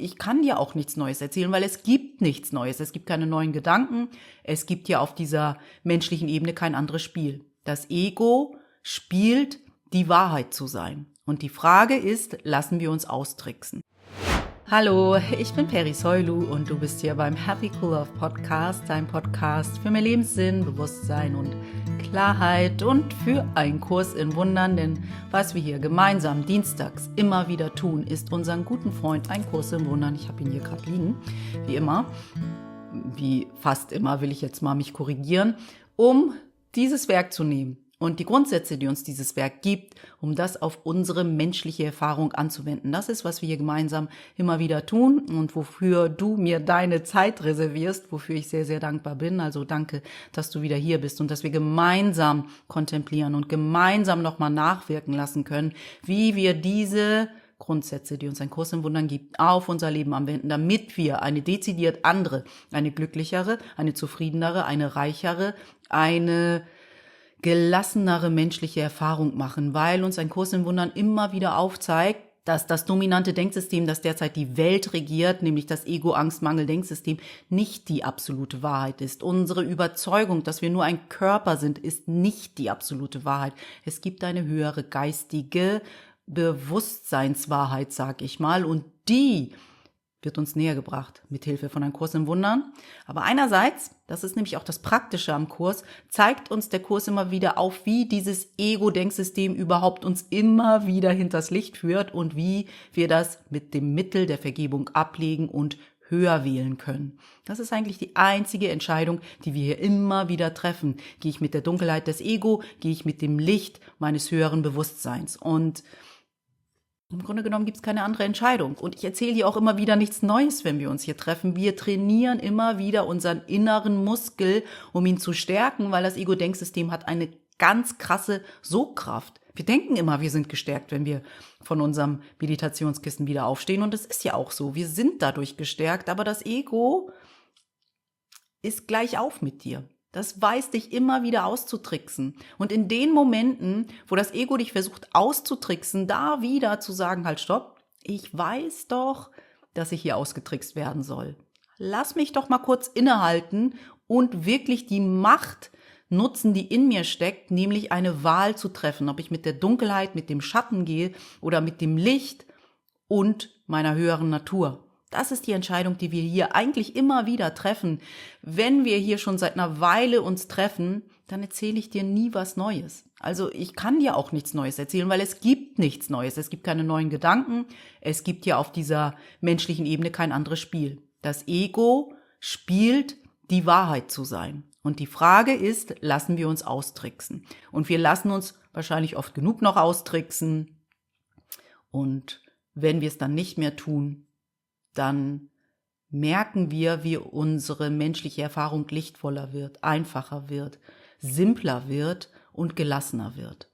ich kann dir auch nichts Neues erzählen, weil es gibt nichts Neues. Es gibt keine neuen Gedanken. Es gibt ja auf dieser menschlichen Ebene kein anderes Spiel. Das Ego spielt, die Wahrheit zu sein. Und die Frage ist, lassen wir uns austricksen? Hallo, ich bin Peri Soylu und du bist hier beim Happy Cool Love Podcast, dein Podcast für mehr Lebenssinn, Bewusstsein und Klarheit und für einen Kurs in Wundern. Denn was wir hier gemeinsam dienstags immer wieder tun, ist unseren guten Freund ein Kurs in Wundern. Ich habe ihn hier gerade liegen, wie immer, wie fast immer will ich jetzt mal mich korrigieren, um dieses Werk zu nehmen. Und die Grundsätze, die uns dieses Werk gibt, um das auf unsere menschliche Erfahrung anzuwenden. Das ist, was wir hier gemeinsam immer wieder tun und wofür du mir deine Zeit reservierst, wofür ich sehr, sehr dankbar bin. Also danke, dass du wieder hier bist und dass wir gemeinsam kontemplieren und gemeinsam nochmal nachwirken lassen können, wie wir diese Grundsätze, die uns ein Kurs in Wundern gibt, auf unser Leben anwenden, damit wir eine dezidiert andere, eine glücklichere, eine zufriedenere, eine reichere, eine gelassenere menschliche Erfahrung machen, weil uns ein Kurs in Wundern immer wieder aufzeigt, dass das dominante Denksystem, das derzeit die Welt regiert, nämlich das Ego-Angst-Mangel-Denksystem, nicht die absolute Wahrheit ist. Unsere Überzeugung, dass wir nur ein Körper sind, ist nicht die absolute Wahrheit. Es gibt eine höhere geistige Bewusstseinswahrheit, sag ich mal, und die wird uns näher gebracht mit Hilfe von einem Kurs in Wundern. Aber einerseits, das ist nämlich auch das Praktische am Kurs, zeigt uns der Kurs immer wieder auf, wie dieses Ego-Denksystem überhaupt uns immer wieder hinters Licht führt und wie wir das mit dem Mittel der Vergebung ablegen und höher wählen können. Das ist eigentlich die einzige Entscheidung, die wir hier immer wieder treffen. Gehe ich mit der Dunkelheit des Ego, gehe ich mit dem Licht meines höheren Bewusstseins? Und im Grunde genommen gibt es keine andere Entscheidung. Und ich erzähle hier auch immer wieder nichts Neues, wenn wir uns hier treffen. Wir trainieren immer wieder unseren inneren Muskel, um ihn zu stärken, weil das Ego-Denksystem hat eine ganz krasse Sogkraft. Wir denken immer, wir sind gestärkt, wenn wir von unserem Meditationskissen wieder aufstehen. Und das ist ja auch so. Wir sind dadurch gestärkt, aber das Ego ist gleich auf mit dir. Das weiß dich immer wieder auszutricksen. Und in den Momenten, wo das Ego dich versucht auszutricksen, da wieder zu sagen, halt stopp, ich weiß doch, dass ich hier ausgetrickst werden soll. Lass mich doch mal kurz innehalten und wirklich die Macht nutzen, die in mir steckt, nämlich eine Wahl zu treffen, ob ich mit der Dunkelheit, mit dem Schatten gehe oder mit dem Licht und meiner höheren Natur. Das ist die Entscheidung, die wir hier eigentlich immer wieder treffen. Wenn wir hier schon seit einer Weile uns treffen, dann erzähle ich dir nie was Neues. Also ich kann dir auch nichts Neues erzählen, weil es gibt nichts Neues. Es gibt keine neuen Gedanken. Es gibt ja auf dieser menschlichen Ebene kein anderes Spiel. Das Ego spielt, die Wahrheit zu sein. Und die Frage ist, lassen wir uns austricksen? Und wir lassen uns wahrscheinlich oft genug noch austricksen. Und wenn wir es dann nicht mehr tun, dann merken wir, wie unsere menschliche Erfahrung lichtvoller wird, einfacher wird, simpler wird und gelassener wird.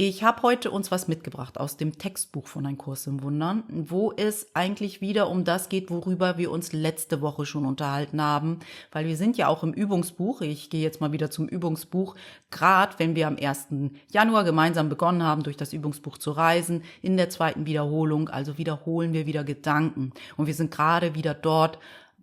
Ich habe heute uns was mitgebracht aus dem Textbuch von Ein Kurs im Wundern, wo es eigentlich wieder um das geht, worüber wir uns letzte Woche schon unterhalten haben, weil wir sind ja auch im Übungsbuch. Ich gehe jetzt mal wieder zum Übungsbuch, gerade wenn wir am 1. Januar gemeinsam begonnen haben, durch das Übungsbuch zu reisen, in der 2. Wiederholung, also wiederholen wir wieder Gedanken. Und wir sind gerade wieder dort,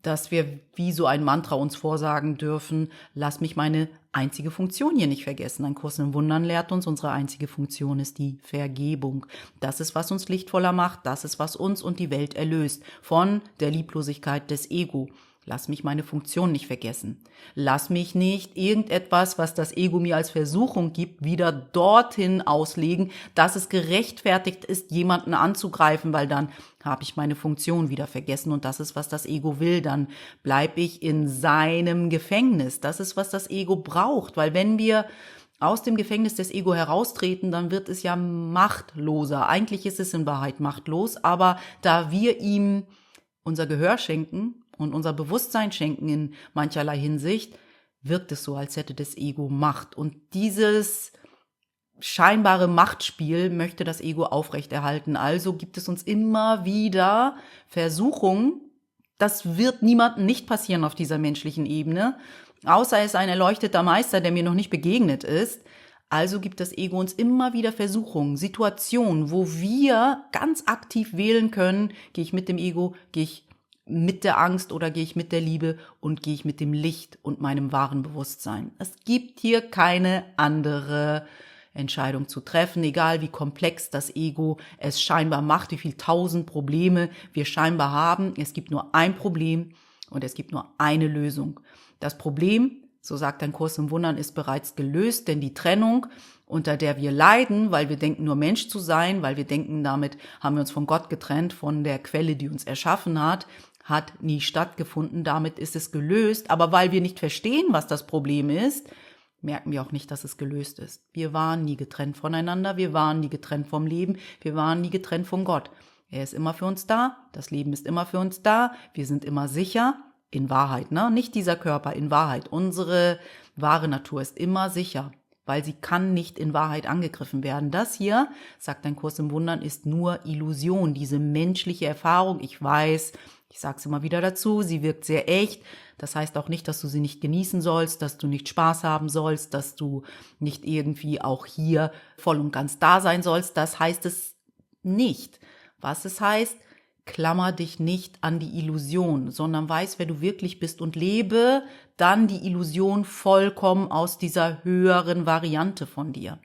dass wir wie so ein Mantra uns vorsagen dürfen, lass mich meine einzige Funktion hier nicht vergessen. Ein Kurs in Wundern lehrt uns, unsere einzige Funktion ist die Vergebung. Das ist, was uns lichtvoller macht, das ist, was uns und die Welt erlöst von der Lieblosigkeit des Ego. Lass mich meine Funktion nicht vergessen. Lass mich nicht irgendetwas, was das Ego mir als Versuchung gibt, wieder dorthin auslegen, dass es gerechtfertigt ist, jemanden anzugreifen, weil dann habe ich meine Funktion wieder vergessen und das ist, was das Ego will. Dann bleibe ich in seinem Gefängnis. Das ist, was das Ego braucht, weil wenn wir aus dem Gefängnis des Ego heraustreten, dann wird es ja machtloser. Eigentlich ist es in Wahrheit machtlos, aber da wir ihm unser Gehör schenken und unser Bewusstsein schenken in mancherlei Hinsicht, wirkt es so, als hätte das Ego Macht. Und dieses scheinbare Machtspiel möchte das Ego aufrechterhalten. Also gibt es uns immer wieder Versuchungen. Das wird niemandem nicht passieren auf dieser menschlichen Ebene, außer es ist ein erleuchteter Meister, der mir noch nicht begegnet ist. Also gibt das Ego uns immer wieder Versuchungen, Situationen, wo wir ganz aktiv wählen können, gehe ich mit dem Ego, gehe ich mit der Angst oder gehe ich mit der Liebe und gehe ich mit dem Licht und meinem wahren Bewusstsein. Es gibt hier keine andere Entscheidung zu treffen, egal wie komplex das Ego es scheinbar macht, wie viel tausend Probleme wir scheinbar haben. Es gibt nur ein Problem und es gibt nur eine Lösung. Das Problem, so sagt ein Kurs im Wundern, ist bereits gelöst, denn die Trennung, unter der wir leiden, weil wir denken, nur Mensch zu sein, weil wir denken, damit haben wir uns von Gott getrennt, von der Quelle, die uns erschaffen hat nie stattgefunden. Damit ist es gelöst. Aber weil wir nicht verstehen, was das Problem ist, merken wir auch nicht, dass es gelöst ist. Wir waren nie getrennt voneinander, wir waren nie getrennt vom Leben, wir waren nie getrennt von Gott. Er ist immer für uns da, das Leben ist immer für uns da, wir sind immer sicher, in Wahrheit, ne? Nicht dieser Körper, in Wahrheit. Unsere wahre Natur ist immer sicher, weil sie kann nicht in Wahrheit angegriffen werden. Das hier, sagt ein Kurs im Wundern, ist nur Illusion, diese menschliche Erfahrung. Ich weiß, ich sage es immer wieder dazu, sie wirkt sehr echt. Das heißt auch nicht, dass du sie nicht genießen sollst, dass du nicht Spaß haben sollst, dass du nicht irgendwie auch hier voll und ganz da sein sollst. Das heißt es nicht. Was es heißt, klammer dich nicht an die Illusion, sondern weiß, wer du wirklich bist und lebe dann die Illusion vollkommen aus dieser höheren Variante von dir.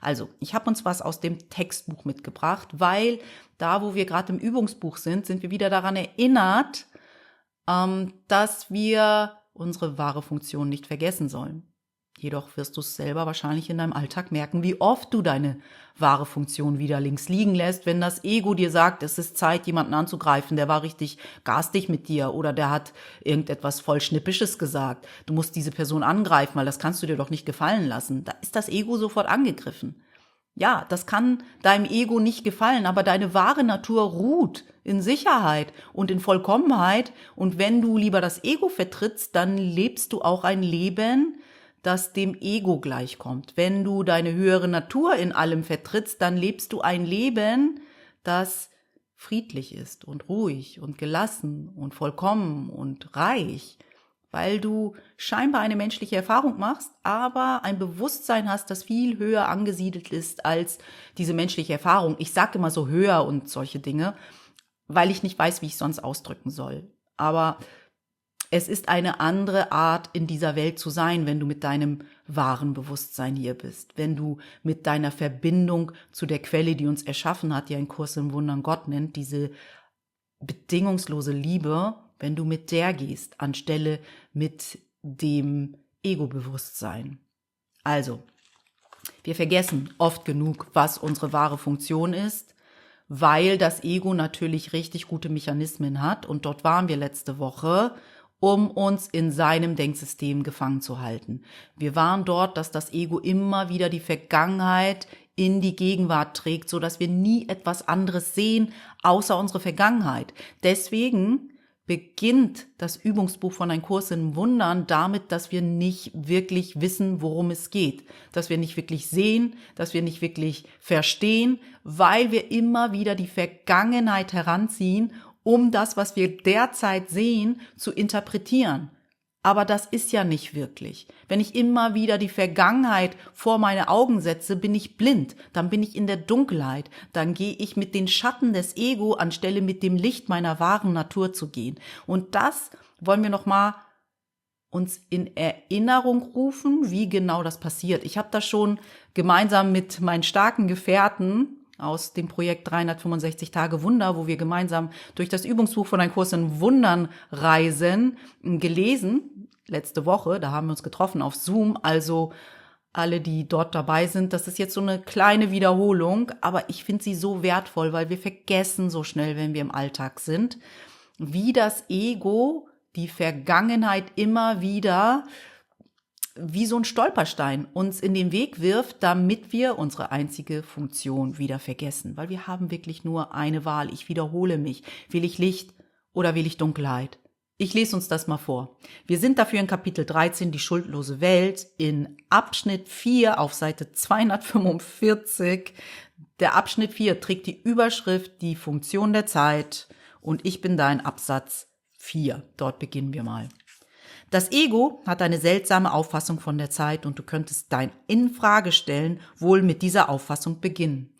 Also, ich habe uns was aus dem Textbuch mitgebracht, weil da, wo wir gerade im Übungsbuch sind wir wieder daran erinnert, dass wir unsere wahre Funktion nicht vergessen sollen. Jedoch wirst du es selber wahrscheinlich in deinem Alltag merken, wie oft du deine wahre Funktion wieder links liegen lässt, wenn das Ego dir sagt, es ist Zeit, jemanden anzugreifen, der war richtig garstig mit dir oder der hat irgendetwas voll Schnippisches gesagt. Du musst diese Person angreifen, weil das kannst du dir doch nicht gefallen lassen. Da ist das Ego sofort angegriffen. Ja, das kann deinem Ego nicht gefallen, aber deine wahre Natur ruht in Sicherheit und in Vollkommenheit. Und wenn du lieber das Ego vertrittst, dann lebst du auch ein Leben, das dem Ego gleichkommt. Wenn du deine höhere Natur in allem vertrittst, dann lebst du ein Leben, das friedlich ist und ruhig und gelassen und vollkommen und reich, weil du scheinbar eine menschliche Erfahrung machst, aber ein Bewusstsein hast, das viel höher angesiedelt ist als diese menschliche Erfahrung. Ich sage immer so höher und solche Dinge, weil ich nicht weiß, wie ich sonst ausdrücken soll. Aber es ist eine andere Art, in dieser Welt zu sein, wenn du mit deinem wahren Bewusstsein hier bist, wenn du mit deiner Verbindung zu der Quelle, die uns erschaffen hat, die ein Kurs im Wundern Gott nennt, diese bedingungslose Liebe, wenn du mit der gehst, anstelle mit dem Ego-Bewusstsein. Also, wir vergessen oft genug, was unsere wahre Funktion ist, weil das Ego natürlich richtig gute Mechanismen hat und dort waren wir letzte Woche, um uns in seinem Denksystem gefangen zu halten. Wir waren dort, dass das Ego immer wieder die Vergangenheit in die Gegenwart trägt, so dass wir nie etwas anderes sehen, außer unsere Vergangenheit. Deswegen beginnt das Übungsbuch von Ein Kurs in Wundern damit, dass wir nicht wirklich wissen, worum es geht. Dass wir nicht wirklich sehen, dass wir nicht wirklich verstehen, weil wir immer wieder die Vergangenheit heranziehen, um das, was wir derzeit sehen, zu interpretieren. Aber das ist ja nicht wirklich. Wenn ich immer wieder die Vergangenheit vor meine Augen setze, bin ich blind, dann bin ich in der Dunkelheit, dann gehe ich mit den Schatten des Ego, anstelle mit dem Licht meiner wahren Natur zu gehen. Und das wollen wir nochmal uns in Erinnerung rufen, wie genau das passiert. Ich habe das schon gemeinsam mit meinen starken Gefährten aus dem Projekt 365 Tage Wunder, wo wir gemeinsam durch das Übungsbuch von Ein Kurs in Wundern reisen, gelesen. Letzte Woche, da haben wir uns getroffen auf Zoom, also alle, die dort dabei sind, das ist jetzt so eine kleine Wiederholung, aber ich finde sie so wertvoll, weil wir vergessen so schnell, wenn wir im Alltag sind, wie das Ego die Vergangenheit immer wieder wie so ein Stolperstein uns in den Weg wirft, damit wir unsere einzige Funktion wieder vergessen. Weil wir haben wirklich nur eine Wahl. Ich wiederhole mich. Will ich Licht oder will ich Dunkelheit? Ich lese uns das mal vor. Wir sind dafür in Kapitel 13, die schuldlose Welt, in Abschnitt 4 auf Seite 245. Der Abschnitt 4 trägt die Überschrift Die Funktion der Zeit und ich bin da in Absatz 4. Dort beginnen wir mal. Das Ego hat eine seltsame Auffassung von der Zeit und du könntest dein Infragestellen wohl mit dieser Auffassung beginnen.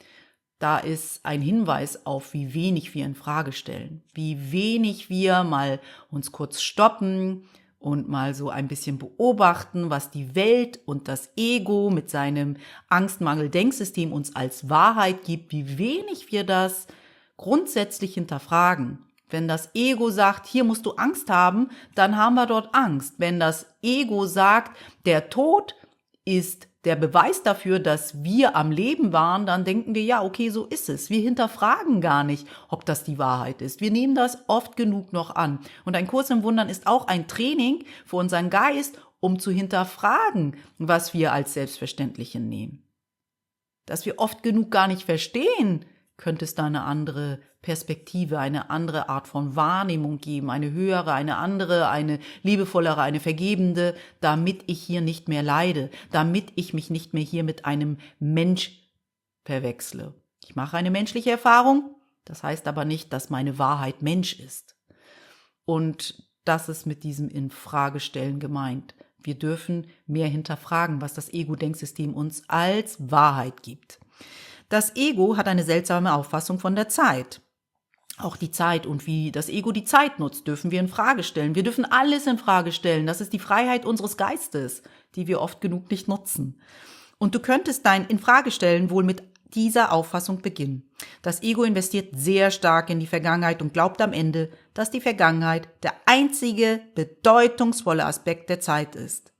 Da ist ein Hinweis auf, wie wenig wir in Frage stellen, wie wenig wir mal uns kurz stoppen und mal so ein bisschen beobachten, was die Welt und das Ego mit seinem Angstmangel-Denksystem uns als Wahrheit gibt, wie wenig wir das grundsätzlich hinterfragen. Wenn das Ego sagt, hier musst du Angst haben, dann haben wir dort Angst. Wenn das Ego sagt, der Tod ist der Beweis dafür, dass wir am Leben waren, dann denken wir, ja, okay, so ist es. Wir hinterfragen gar nicht, ob das die Wahrheit ist. Wir nehmen das oft genug noch an. Und ein Kurs im Wundern ist auch ein Training für unseren Geist, um zu hinterfragen, was wir als selbstverständlich hinnehmen. Dass wir oft genug gar nicht verstehen, könnte es da eine andere Perspektive, eine andere Art von Wahrnehmung geben, eine höhere, eine andere, eine liebevollere, eine vergebende, damit ich hier nicht mehr leide, damit ich mich nicht mehr hier mit einem Mensch verwechsle. Ich mache eine menschliche Erfahrung, das heißt aber nicht, dass meine Wahrheit Mensch ist. Und das ist mit diesem Infragestellen gemeint. Wir dürfen mehr hinterfragen, was das Ego-Denksystem uns als Wahrheit gibt. Das Ego hat eine seltsame Auffassung von der Zeit. Auch die Zeit und wie das Ego die Zeit nutzt, dürfen wir in Frage stellen. Wir dürfen alles in Frage stellen. Das ist die Freiheit unseres Geistes, die wir oft genug nicht nutzen. Und du könntest dein Infragestellen wohl mit dieser Auffassung beginnen. Das Ego investiert sehr stark in die Vergangenheit und glaubt am Ende, dass die Vergangenheit der einzige bedeutungsvolle Aspekt der Zeit ist.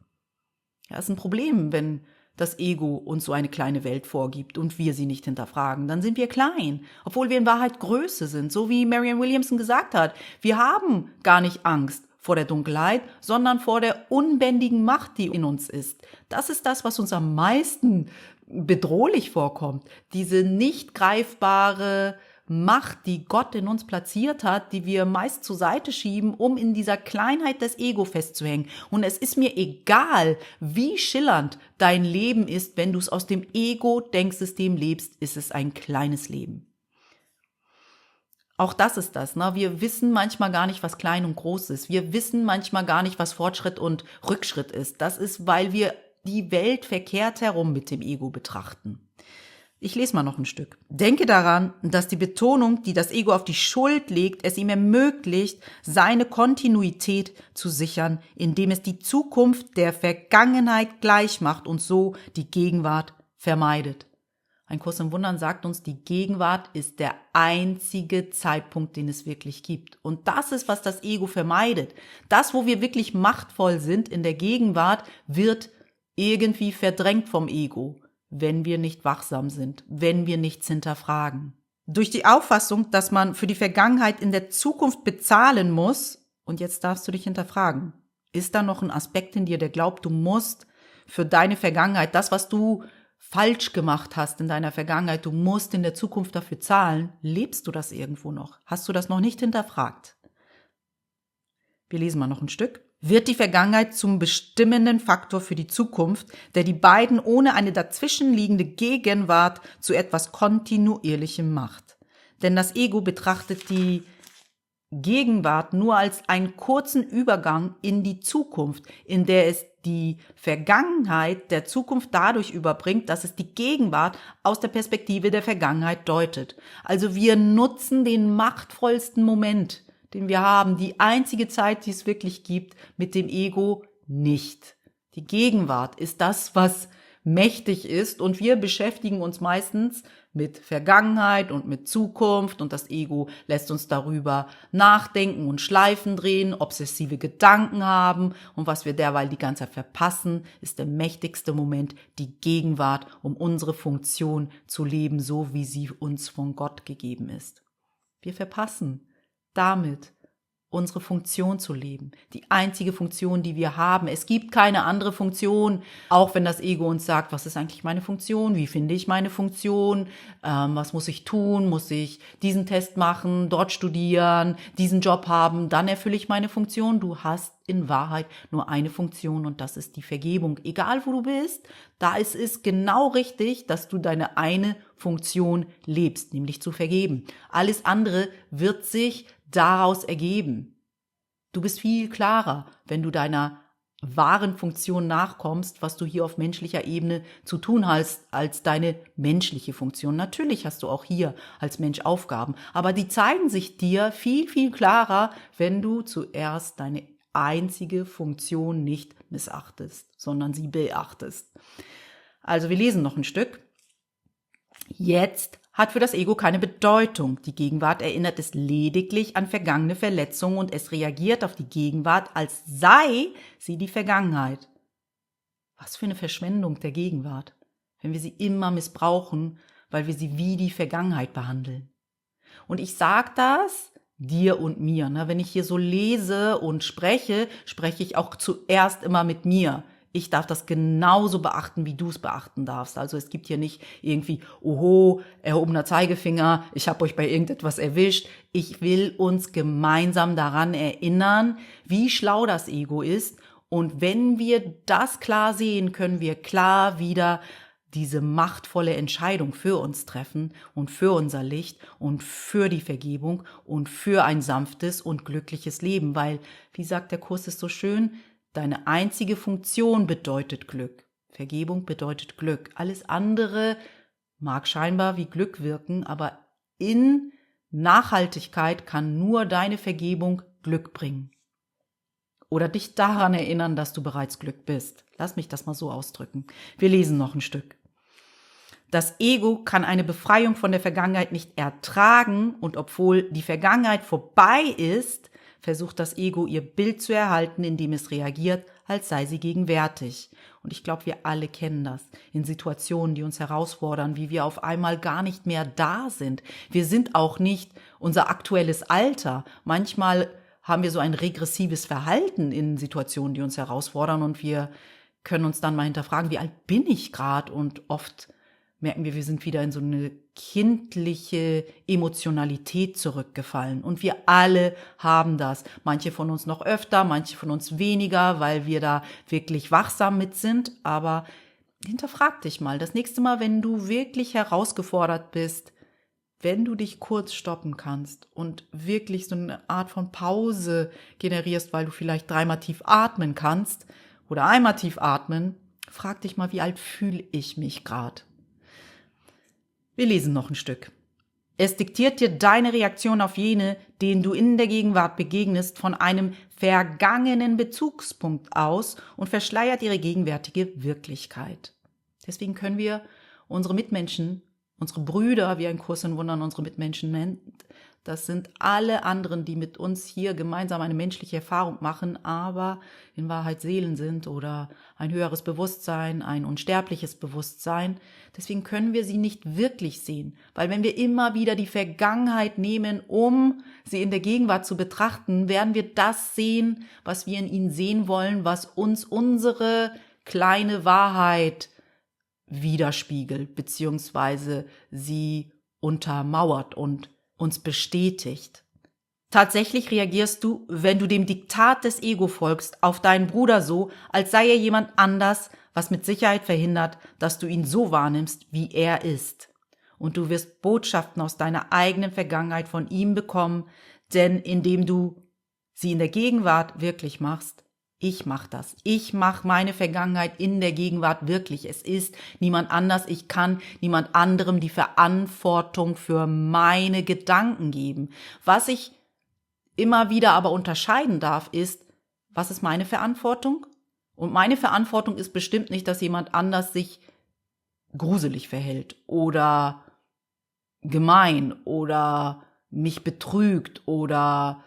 Ja, ist ein Problem, wenn das Ego uns so eine kleine Welt vorgibt und wir sie nicht hinterfragen. Dann sind wir klein, obwohl wir in Wahrheit Größe sind. So wie Marianne Williamson gesagt hat, wir haben gar nicht Angst vor der Dunkelheit, sondern vor der unbändigen Macht, die in uns ist. Das ist das, was uns am meisten bedrohlich vorkommt. Diese nicht greifbare Macht, die Gott in uns platziert hat, die wir meist zur Seite schieben, um in dieser Kleinheit des Ego festzuhängen. Und es ist mir egal, wie schillernd dein Leben ist, wenn du es aus dem Ego-Denksystem lebst, ist es ein kleines Leben. Auch das ist das, ne? Wir wissen manchmal gar nicht, was klein und groß ist. Wir wissen manchmal gar nicht, was Fortschritt und Rückschritt ist. Das ist, weil wir die Welt verkehrt herum mit dem Ego betrachten. Ich lese mal noch ein Stück. Denke daran, dass die Betonung, die das Ego auf die Schuld legt, es ihm ermöglicht, seine Kontinuität zu sichern, indem es die Zukunft der Vergangenheit gleichmacht und so die Gegenwart vermeidet. Ein Kurs im Wundern sagt uns, die Gegenwart ist der einzige Zeitpunkt, den es wirklich gibt. Und das ist, was das Ego vermeidet. Das, wo wir wirklich machtvoll sind in der Gegenwart, wird irgendwie verdrängt vom Ego, wenn wir nicht wachsam sind, wenn wir nichts hinterfragen. Durch die Auffassung, dass man für die Vergangenheit in der Zukunft bezahlen muss, und jetzt darfst du dich hinterfragen, ist da noch ein Aspekt in dir, der glaubt, du musst für deine Vergangenheit, das, was du falsch gemacht hast in deiner Vergangenheit, du musst in der Zukunft dafür zahlen, lebst du das irgendwo noch? Hast du das noch nicht hinterfragt? Wir lesen mal noch ein Stück. Wird die Vergangenheit zum bestimmenden Faktor für die Zukunft, der die beiden ohne eine dazwischenliegende Gegenwart zu etwas Kontinuierlichem macht. Denn das Ego betrachtet die Gegenwart nur als einen kurzen Übergang in die Zukunft, in der es die Vergangenheit der Zukunft dadurch überbringt, dass es die Gegenwart aus der Perspektive der Vergangenheit deutet. Also wir nutzen den machtvollsten Moment, den wir haben, die einzige Zeit, die es wirklich gibt, mit dem Ego nicht. Die Gegenwart ist das, was mächtig ist und wir beschäftigen uns meistens mit Vergangenheit und mit Zukunft und das Ego lässt uns darüber nachdenken und Schleifen drehen, obsessive Gedanken haben und was wir derweil die ganze Zeit verpassen, ist der mächtigste Moment, die Gegenwart, um unsere Funktion zu leben, so wie sie uns von Gott gegeben ist. Wir verpassen damit unsere Funktion zu leben. Die einzige Funktion, die wir haben. Es gibt keine andere Funktion, auch wenn das Ego uns sagt, was ist eigentlich meine Funktion? Wie finde ich meine Funktion? Was muss ich tun? Muss ich diesen Test machen, dort studieren, diesen Job haben? Dann erfülle ich meine Funktion. Du hast in Wahrheit nur eine Funktion und das ist die Vergebung. Egal wo du bist, da ist es genau richtig, dass du deine eine Funktion lebst, nämlich zu vergeben. Alles andere wird sich daraus ergeben. Du bist viel klarer, wenn du deiner wahren Funktion nachkommst, was du hier auf menschlicher Ebene zu tun hast, als deine menschliche Funktion. Natürlich hast du auch hier als Mensch Aufgaben, aber die zeigen sich dir viel, viel klarer, wenn du zuerst deine einzige Funktion nicht missachtest, sondern sie beachtest. Also wir lesen noch ein Stück. Jetzt hat für das Ego keine Bedeutung. Die Gegenwart erinnert es lediglich an vergangene Verletzungen und es reagiert auf die Gegenwart, als sei sie die Vergangenheit. Was für eine Verschwendung der Gegenwart, wenn wir sie immer missbrauchen, weil wir sie wie die Vergangenheit behandeln. Und ich sage das dir und mir. Ne? Wenn ich hier so lese und spreche, spreche ich auch zuerst immer mit mir. Ich darf das genauso beachten, wie du es beachten darfst. Also es gibt hier nicht irgendwie, oho, erhobener Zeigefinger, ich habe euch bei irgendetwas erwischt. Ich will uns gemeinsam daran erinnern, wie schlau das Ego ist. Und wenn wir das klar sehen, können wir klar wieder diese machtvolle Entscheidung für uns treffen und für unser Licht und für die Vergebung und für ein sanftes und glückliches Leben. Weil, wie sagt der Kurs ist so schön, deine einzige Funktion bedeutet Glück. Vergebung bedeutet Glück. Alles andere mag scheinbar wie Glück wirken, aber in Nachhaltigkeit kann nur deine Vergebung Glück bringen. Oder dich daran erinnern, dass du bereits Glück bist. Lass mich das mal so ausdrücken. Wir lesen noch ein Stück. Das Ego kann eine Befreiung von der Vergangenheit nicht ertragen und obwohl die Vergangenheit vorbei ist, versucht das Ego, ihr Bild zu erhalten, indem es reagiert, als sei sie gegenwärtig. Und ich glaube, wir alle kennen das in Situationen, die uns herausfordern, wie wir auf einmal gar nicht mehr da sind. Wir sind auch nicht unser aktuelles Alter. Manchmal haben wir so ein regressives Verhalten in Situationen, die uns herausfordern und wir können uns dann mal hinterfragen, wie alt bin ich gerade? Und oft merken wir sind wieder in so eine kindliche Emotionalität zurückgefallen. Und wir alle haben das. Manche von uns noch öfter, manche von uns weniger, weil wir da wirklich wachsam mit sind. Aber hinterfrag dich mal. Das nächste Mal, wenn du wirklich herausgefordert bist, wenn du dich kurz stoppen kannst und wirklich so eine Art von Pause generierst, weil du vielleicht 3-mal tief atmen kannst oder einmal tief atmen, frag dich mal, wie alt fühle ich mich gerade? Wir lesen noch ein Stück. Es diktiert dir deine Reaktion auf jene, denen du in der Gegenwart begegnest, von einem vergangenen Bezugspunkt aus und verschleiert ihre gegenwärtige Wirklichkeit. Deswegen können wir unsere Mitmenschen, unsere Brüder, wie ein Kurs in Wundern unsere Mitmenschen nennt, das sind alle anderen, die mit uns hier gemeinsam eine menschliche Erfahrung machen, aber in Wahrheit Seelen sind oder ein höheres Bewusstsein, ein unsterbliches Bewusstsein. Deswegen können wir sie nicht wirklich sehen, weil wenn wir immer wieder die Vergangenheit nehmen, um sie in der Gegenwart zu betrachten, werden wir das sehen, was wir in ihnen sehen wollen, was uns unsere kleine Wahrheit widerspiegelt, beziehungsweise sie untermauert und uns bestätigt. Tatsächlich reagierst du, wenn du dem Diktat des Ego folgst, auf deinen Bruder so, als sei er jemand anders, was mit Sicherheit verhindert, dass du ihn so wahrnimmst, wie er ist. Und du wirst Botschaften aus deiner eigenen Vergangenheit von ihm bekommen, denn indem du sie in der Gegenwart wirklich machst, ich mache das. Ich mache meine Vergangenheit in der Gegenwart wirklich. Es ist niemand anders. Ich kann niemand anderem die Verantwortung für meine Gedanken geben. Was ich immer wieder aber unterscheiden darf, ist, was ist meine Verantwortung? Und meine Verantwortung ist bestimmt nicht, dass jemand anders sich gruselig verhält oder gemein oder mich betrügt oder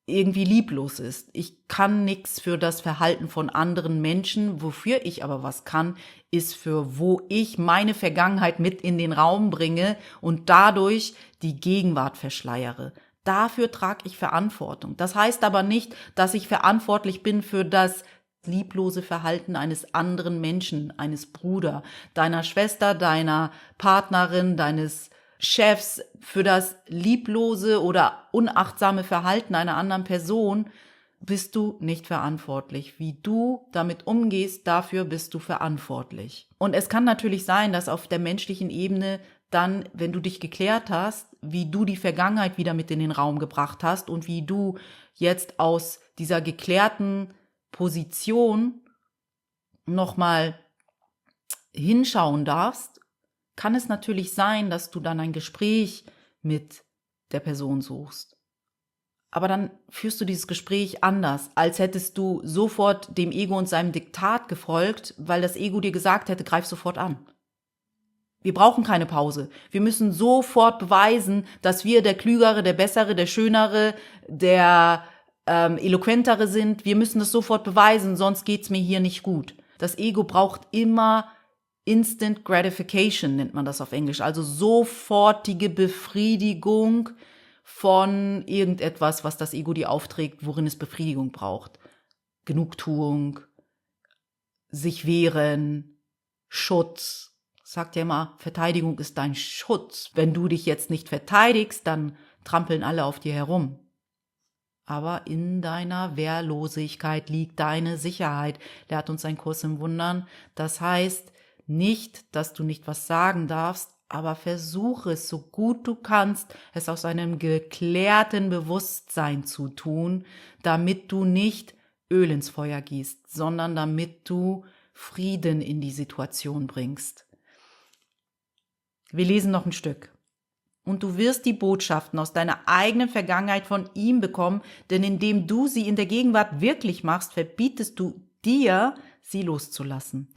irgendwie lieblos ist. Ich kann nichts für das Verhalten von anderen Menschen. Wofür ich aber was kann, ist für wo ich meine Vergangenheit mit in den Raum bringe und dadurch die Gegenwart verschleiere. Dafür trage ich Verantwortung. Das heißt aber nicht, dass ich verantwortlich bin für das lieblose Verhalten eines anderen Menschen, eines Bruders, deiner Schwester, deiner Partnerin, deines Chefs, für das lieblose oder unachtsame Verhalten einer anderen Person bist du nicht verantwortlich. Wie du damit umgehst, dafür bist du verantwortlich. Und es kann natürlich sein, dass auf der menschlichen Ebene dann, wenn du dich geklärt hast, wie du die Vergangenheit wieder mit in den Raum gebracht hast und wie du jetzt aus dieser geklärten Position nochmal hinschauen darfst, kann es natürlich sein, dass du dann ein Gespräch mit der Person suchst. Aber dann führst du dieses Gespräch anders, als hättest du sofort dem Ego und seinem Diktat gefolgt, weil das Ego dir gesagt hätte, greif sofort an. Wir brauchen keine Pause. Wir müssen sofort beweisen, dass wir der Klügere, der Bessere, der Schönere, der Eloquentere sind. Wir müssen das sofort beweisen, sonst geht's mir hier nicht gut. Das Ego braucht immer Instant Gratification, nennt man das auf Englisch. Also sofortige Befriedigung von irgendetwas, was das Ego dir aufträgt, worin es Befriedigung braucht. Genugtuung, sich wehren, Schutz. Sagt ja immer, Verteidigung ist dein Schutz. Wenn du dich jetzt nicht verteidigst, dann trampeln alle auf dir herum. Aber in deiner Wehrlosigkeit liegt deine Sicherheit, lehrt uns ein Kurs im Wundern. Das heißt nicht, dass du nicht was sagen darfst, aber versuche es so gut du kannst, es aus einem geklärten Bewusstsein zu tun, damit du nicht Öl ins Feuer gießt, sondern damit du Frieden in die Situation bringst. Wir lesen noch ein Stück. Und du wirst die Botschaften aus deiner eigenen Vergangenheit von ihm bekommen, denn indem du sie in der Gegenwart wirklich machst, verbietest du dir, sie loszulassen.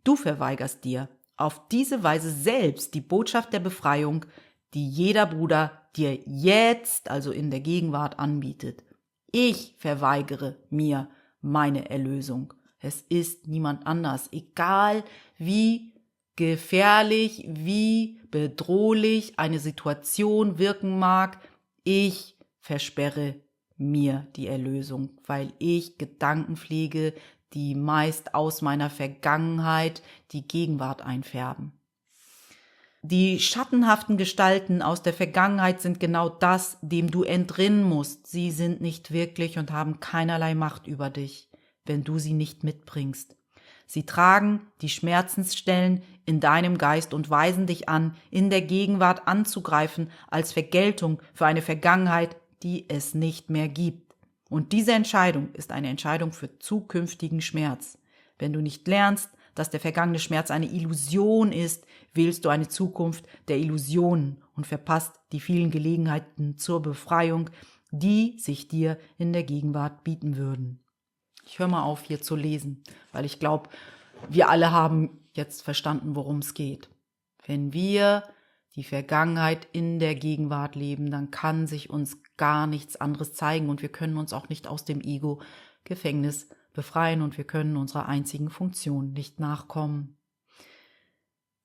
Du verweigerst dir auf diese Weise selbst die Botschaft der Befreiung, die jeder Bruder dir jetzt, also in der Gegenwart, anbietet. Ich verweigere mir meine Erlösung. Es ist niemand anders, egal wie gefährlich, wie bedrohlich eine Situation wirken mag, ich versperre mir die Erlösung, weil ich Gedanken pflege, die meist aus meiner Vergangenheit die Gegenwart einfärben. Die schattenhaften Gestalten aus der Vergangenheit sind genau das, dem du entrinnen musst. Sie sind nicht wirklich und haben keinerlei Macht über dich, wenn du sie nicht mitbringst. Sie tragen die Schmerzensstellen in deinem Geist und weisen dich an, in der Gegenwart anzugreifen als Vergeltung für eine Vergangenheit, die es nicht mehr gibt. Und diese Entscheidung ist eine Entscheidung für zukünftigen Schmerz. Wenn du nicht lernst, dass der vergangene Schmerz eine Illusion ist, wählst du eine Zukunft der Illusionen und verpasst die vielen Gelegenheiten zur Befreiung, die sich dir in der Gegenwart bieten würden. Ich höre mal auf, hier zu lesen, weil ich glaube, wir alle haben jetzt verstanden, worum es geht. Wenn wir die Vergangenheit in der Gegenwart leben, dann kann sich uns gar nichts anderes zeigen und wir können uns auch nicht aus dem Ego-Gefängnis befreien und wir können unserer einzigen Funktion nicht nachkommen.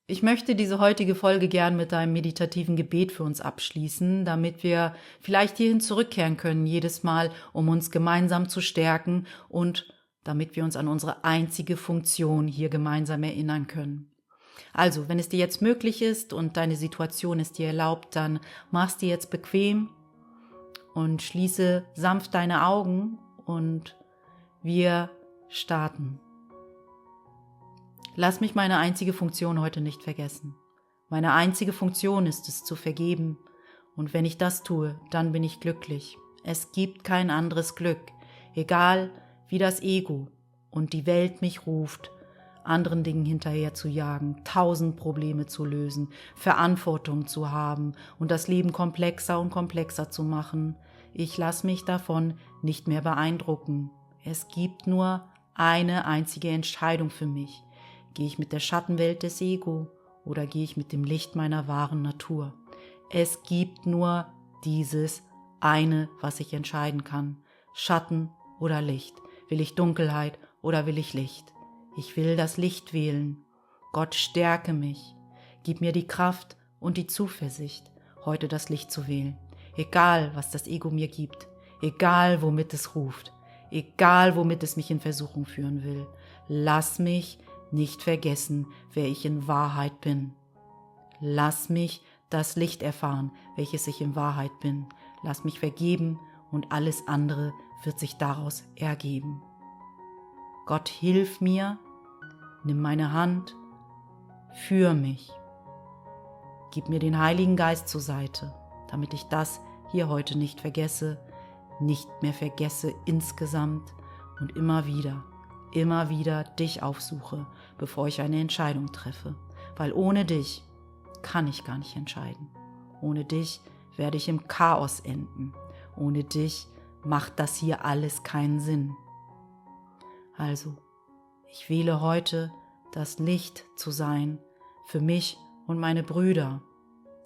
Ich möchte diese heutige Folge gern mit einem meditativen Gebet für uns abschließen, damit wir vielleicht hierhin zurückkehren können, jedes Mal, um uns gemeinsam zu stärken und damit wir uns an unsere einzige Funktion hier gemeinsam erinnern können. Also, wenn es dir jetzt möglich ist und deine Situation es dir erlaubt, dann mach's dir jetzt bequem und schließe sanft deine Augen und wir starten. Lass mich meine einzige Funktion heute nicht vergessen. Meine einzige Funktion ist es, zu vergeben. Und wenn ich das tue, dann bin ich glücklich. Es gibt kein anderes Glück, egal wie das Ego und die Welt mich ruft, anderen Dingen hinterher zu jagen, 1000 Probleme zu lösen, Verantwortung zu haben und das Leben komplexer und komplexer zu machen. Ich lasse mich davon nicht mehr beeindrucken. Es gibt nur eine einzige Entscheidung für mich. Gehe ich mit der Schattenwelt des Ego oder gehe ich mit dem Licht meiner wahren Natur? Es gibt nur dieses eine, was ich entscheiden kann. Schatten oder Licht. Will ich Dunkelheit oder will ich Licht? Ich will das Licht wählen. Gott, stärke mich. Gib mir die Kraft und die Zuversicht, heute das Licht zu wählen. Egal, was das Ego mir gibt. Egal, womit es ruft. Egal, womit es mich in Versuchung führen will. Lass mich nicht vergessen, wer ich in Wahrheit bin. Lass mich das Licht erfahren, welches ich in Wahrheit bin. Lass mich vergeben und alles andere wird sich daraus ergeben. Gott, hilf mir, nimm meine Hand, führ mich. gib mir den Heiligen Geist zur Seite, damit ich das hier heute nicht vergesse, nicht mehr vergesse insgesamt und immer wieder dich aufsuche, bevor ich eine Entscheidung treffe. Weil ohne dich kann ich gar nicht entscheiden. Ohne dich werde ich im Chaos enden. Ohne dich macht das hier alles keinen Sinn. Also, ich wähle heute, das Licht zu sein für mich und meine Brüder.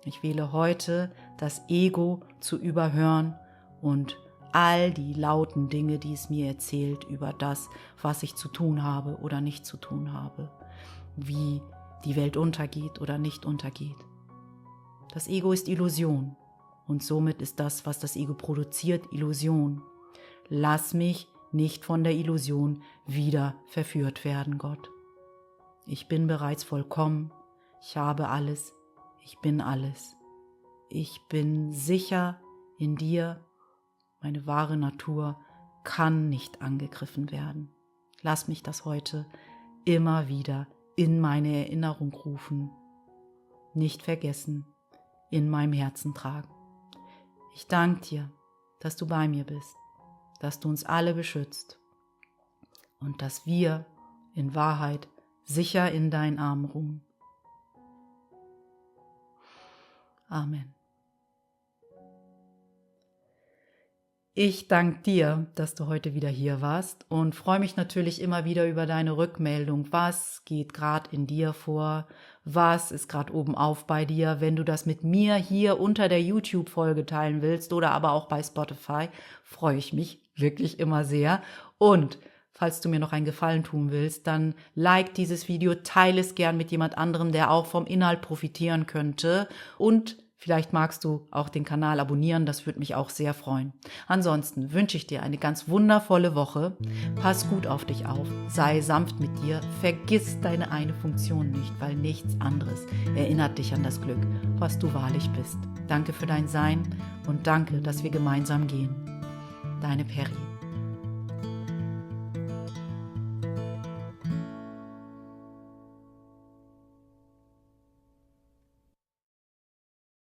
Ich wähle heute, das Ego zu überhören und all die lauten Dinge, die es mir erzählt über das, was ich zu tun habe oder nicht zu tun habe, wie die Welt untergeht oder nicht untergeht. Das Ego ist Illusion und somit ist das, was das Ego produziert, Illusion. Lass mich nicht von der Illusion wieder verführt werden, Gott. Ich bin bereits vollkommen, ich habe alles, ich bin alles. Ich bin sicher in dir, meine wahre Natur kann nicht angegriffen werden. Lass mich das heute immer wieder in meine Erinnerung rufen, nicht vergessen, in meinem Herzen tragen. Ich danke dir, dass du bei mir bist, dass du uns alle beschützt und dass wir in Wahrheit sicher in deinen Armen ruhen. Amen. Ich danke dir, dass du heute wieder hier warst und freue mich natürlich immer wieder über deine Rückmeldung. Was geht gerade in dir vor? Was ist gerade oben auf bei dir? Wenn du das mit mir hier unter der YouTube-Folge teilen willst oder aber auch bei Spotify, freue ich mich wirklich immer sehr. Und falls du mir noch einen Gefallen tun willst, dann like dieses Video, teile es gern mit jemand anderem, der auch vom Inhalt profitieren könnte und vielleicht magst du auch den Kanal abonnieren, das würde mich auch sehr freuen. Ansonsten wünsche ich dir eine ganz wundervolle Woche. Pass gut auf dich auf, sei sanft mit dir, vergiss deine eine Funktion nicht, weil nichts anderes erinnert dich an das Glück, was du wahrlich bist. Danke für dein Sein und danke, dass wir gemeinsam gehen. Deine Peri.